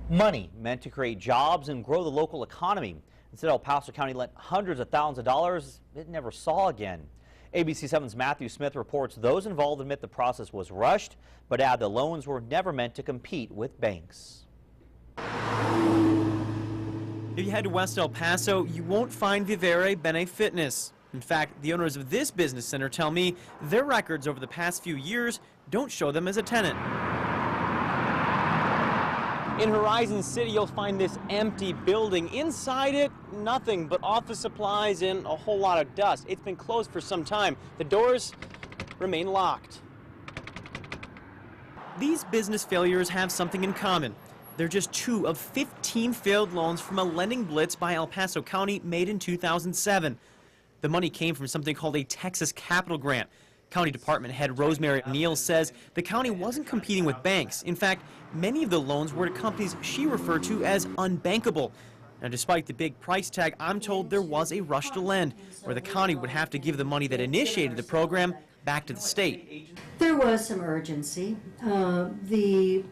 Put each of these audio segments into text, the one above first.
Money meant to create jobs and grow the local economy. Instead, El Paso County lent hundreds of thousands of dollars it never saw again. ABC 7's Matthew Smith reports those involved admit the process was rushed, but add the loans were never meant to compete with banks. If you head to West El Paso, you won't find Vivere Bene Fitness. In fact, the owners of this business center tell me their records over the past few years don't show them as a tenant. In Horizon City, you'll find this empty building. Inside it, nothing but office supplies and a whole lot of dust. It's been closed for some time. The doors remain locked. These business failures have something in common. They're just 2 of 15 failed loans from a lending blitz by El Paso County made in 2007. The money came from something called a Texas Capital Grant. County Department Head Rosemary O'Neill says the county wasn't competing with banks. In fact, many of the loans were to companies she referred to as unbankable. Now, despite the big price tag, I'm told there was a rush to lend, where the county would have to give the money that initiated the program back to the state. There was some urgency. The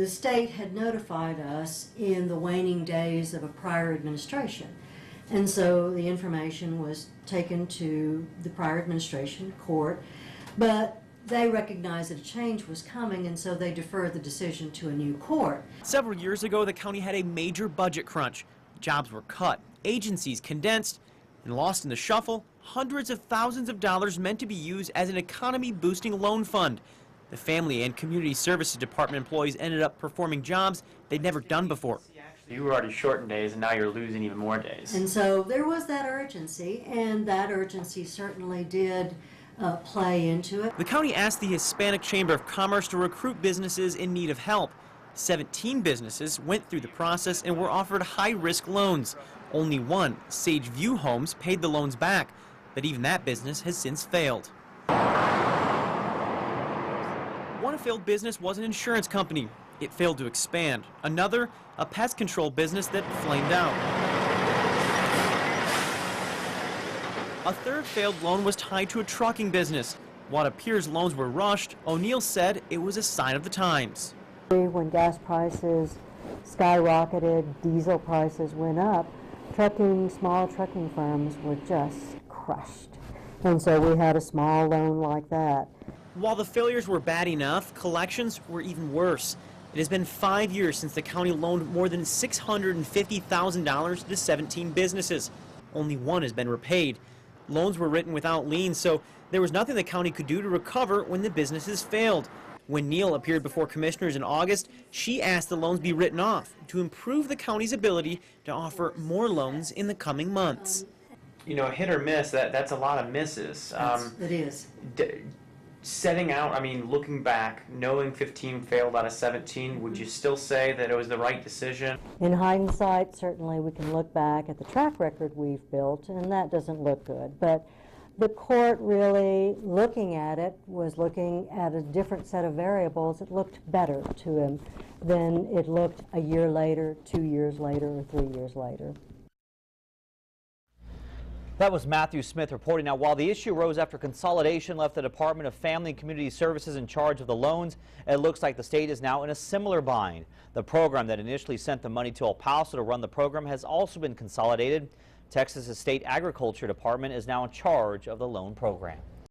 state had notified us in the waning days of a prior administration. And so the information was taken to the prior administration court, but they recognized that a change was coming, and so they deferred the decision to a new court. Several years ago, the county had a major budget crunch. Jobs were cut, agencies condensed, and lost in the shuffle, hundreds of thousands of dollars meant to be used as an economy-boosting loan fund. The Family and Community Services Department employees ended up performing jobs they'd never done before. You were already short in days, and now you're losing even more days. And so there was that urgency, and that urgency certainly did play into it. The county asked the Hispanic Chamber of Commerce to recruit businesses in need of help. 17 businesses went through the process and were offered high-risk loans. Only one, Sage View Homes, paid the loans back, but even that business has since failed. One failed business was an insurance company. It failed to expand. Another, a pest control business that flamed out. A third failed loan was tied to a trucking business. What appears loans were rushed, O'Neill said it was a sign of the times. When gas prices skyrocketed, diesel prices went up, small trucking firms were just crushed. And so we had a small loan like that. While the failures were bad enough, collections were even worse. It has been 5 years since the county loaned more than $650,000 to 17 businesses. Only one has been repaid. Loans were written without liens, so there was nothing the county could do to recover when the businesses failed. When Neal appeared before commissioners in August, she asked the loans be written off to improve the county's ability to offer more loans in the coming months. You know, hit or miss, that's a lot of misses. It is. Setting out, I mean, looking back, knowing 15 failed out of 17, would you still say that it was the right decision? In hindsight, certainly we can look back at the track record we've built, and that doesn't look good. But the court really, looking at it, was looking at a different set of variables. It looked better to him than it looked a year later, 2 years later, or 3 years later. That was Matthew Smith reporting. Now, while the issue rose after consolidation left the Department of Family and Community Services in charge of the loans, it looks like the state is now in a similar bind. The program that initially sent the money to El Paso to run the program has also been consolidated. Texas's State Agriculture Department is now in charge of the loan program.